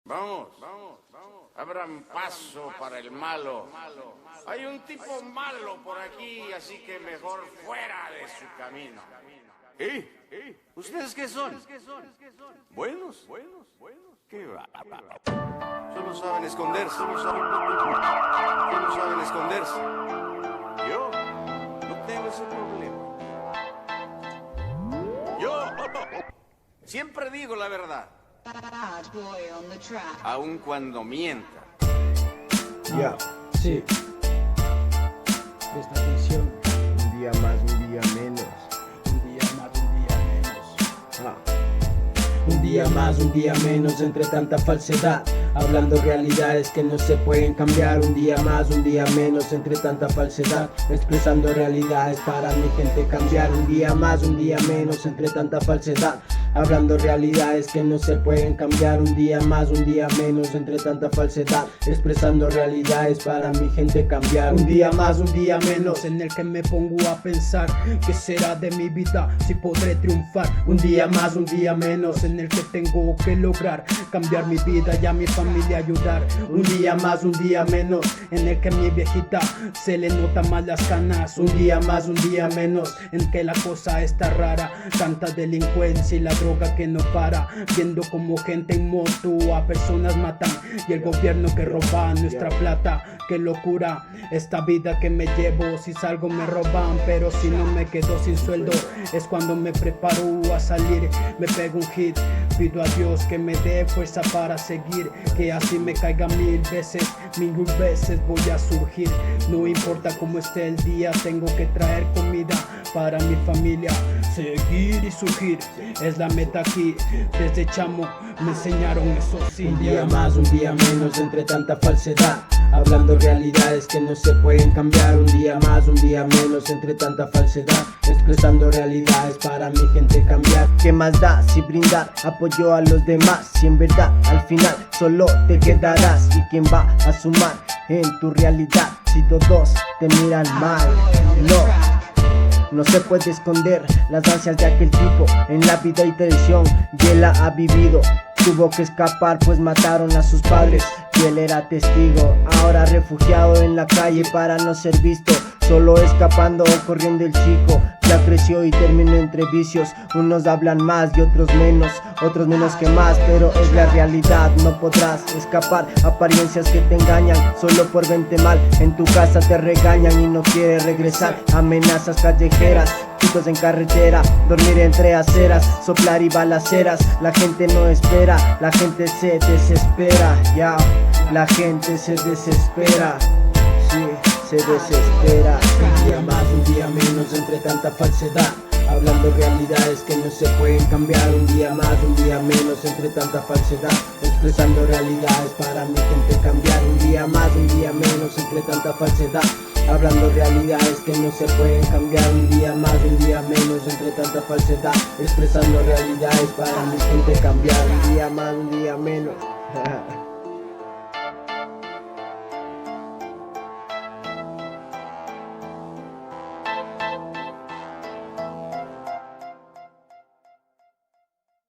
Vamos, abran paso para el malo. Hay un tipo malo por aquí, así que mejor fuera de su camino. ¿Ustedes qué son? ¿Buenos? ¿Qué va? Solo saben esconderse. Solo saben esconderse. Yo no tengo ese problema. Yo siempre digo la verdad. Aun cuando mienta. Ya, sí. Presta atención. Un día más, un día menos. Un día más, un día menos. Un día más, un día menos entre tanta falsedad. Hablando realidades que no se pueden cambiar. Un día más, un día menos entre tanta falsedad. Expresando realidades para mi gente cambiar. Un día más, un día menos entre tanta falsedad. Hablando realidades que no se pueden cambiar. Un día más, un día menos entre tanta falsedad. Expresando realidades para mi gente cambiar. Un día más, un día menos en el que me pongo a pensar qué será de mi vida, si podré triunfar. Un día más, un día menos en el que tengo que lograr cambiar mi vida y a mi familia ayudar. Un día más, un día menos en el que mi viejita se le nota más las canas. Un día más, un día menos en que la cosa está rara. Tanta delincuencia y la droga que no para. Viendo como gente en moto a personas matan y el gobierno que roba nuestra plata. Qué locura esta vida que me llevo. Si salgo me roban, pero si no me quedo sin sueldo es cuando me preparo a salir. Me pego un hit, pido a Dios que me dé fuerza para seguir. Que así me caiga mil veces voy a surgir. No importa cómo esté el día, tengo que traer comida para mi familia. Seguir y surgir es la meta aquí. Desde chamo me enseñaron eso, sí. Un día más, un día menos entre tanta falsedad. Hablando realidades que no se pueden cambiar. Un día más, un día menos entre tanta falsedad. Expresando realidades para mi gente cambiar. ¿Qué más da si brindar apoyo a los demás? Si en verdad al final solo te quedarás. ¿Y quién va a sumar en tu realidad si todos te miran mal? No se puede esconder las ansias de aquel tipo. En la vida y traición y él la ha vivido. Tuvo que escapar pues mataron a sus padres y él era testigo. Ahora refugiado en la calle para no ser visto. Solo escapando o corriendo el chico. Ya creció y terminó entre vicios. Unos hablan más y otros menos que más. Pero es la realidad, no podrás escapar. Apariencias que te engañan solo por verte mal. En tu casa te regañan y no quieres regresar. Amenazas callejeras, chicos en carretera, dormir entre aceras, soplar y balaceras. La gente no espera, la gente se desespera. Ya, la gente se desespera. Sí, se desespera. Un día más, un día menos entre tanta falsedad. Hablando realidades que no se pueden cambiar. Un día más, un día menos entre tanta falsedad. Expresando realidades para mi gente cambiar. Un día más, un día menos entre tanta falsedad. Hablando realidades que no se pueden cambiar. Un día más, un día menos entre tanta falsedad. Expresando realidades para mi gente cambiar. Un día más, un día menos.